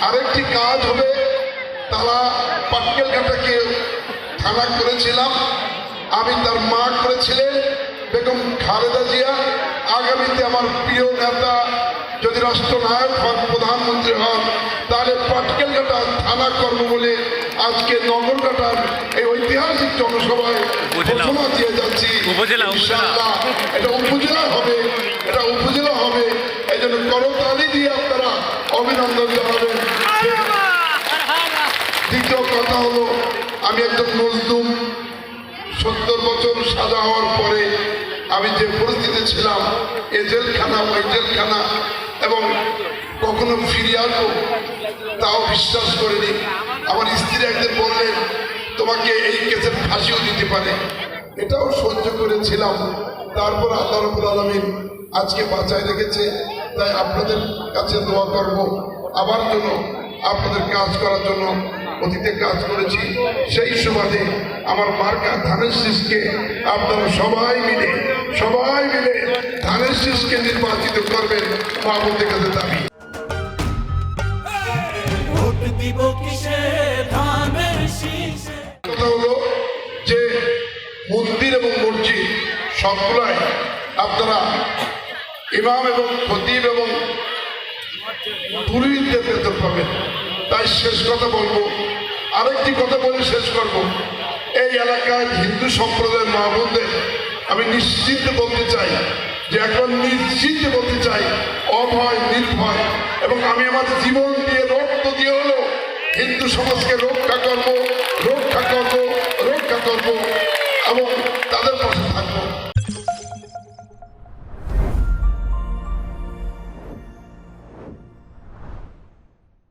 আরেকটি কাজ হবে, তারা পাটকেলঘাটাকে থানা করেছিলাম, আমি তার মা করেছিলেন বেগম খালেদা জিয়া। আগামীতে আমার প্রিয় নেতা যদি রাষ্ট্রনায়ক হন, প্রধানমন্ত্রী হন, তাহলে পাটকেলঘাটা থানা করবো বলে আজকে নগরঘাটার এই ঐতিহাসিক জনসভায় ঘোষণা দিয়ে যাচ্ছি। ইনশাআল্লাহ এটা উপজেলা হবে, এটা উপজেলা হবে। এই জন্য করতালি দিয়ে আপনারা অভিনন্দন জানাবেন। দ্বিতীয় কথা হলো, আমি একজন মজলুম। 70 বছর সাজা হওয়ার পরে আমি যে পরিস্থিতি ছিলাম, এ জেলখানা ওই জেলখানা, এবং কখনো ফিরিয়ে আসবো তাও বিশ্বাস করিনি। আমার স্ত্রী একদিন বললেন, তোমাকে এই কেসের ফাঁসিও দিতে পারে, এটাও সহ্য করেছিলাম। তারপর আল্লাহ রাব্বুল আলামিন আজকে বাঁচায় রেখেছে। তাই আপনাদের কাছে দোয়া করব, আবার জন্য আপনাদের কাজ করার জন্য। অতীতে কাজ করেছি, সেই সুবাদে আমার মার্কা ধানের শীষকে আপনারা সবাই মিলে ধানের শীষকে নির্বাচিত করবেন, মাহবুবের কাছে দাবি। কথা হলো যে মন্দির এবং মসজিদ সবগুলাই আপনারা ইমাম এবং খতিব এবং পুরোহিতদের বেতন পাবেন। তাই শেষ কথা বলবো, আরেকটি কথা বলে শেষ করব। এই এলাকায় হিন্দু সম্প্রদায়ের মা বোনদের আমি নিশ্চিন্তে বলতে চাই, যে এখন নিশ্চিন্তে বলতে চাই, অভয় নির্ভয়, এবং আমি আমার জীবন দিয়ে রক্ত দিয়ে হলো হিন্দু সমাজকে রক্ষা করব এবং তাদের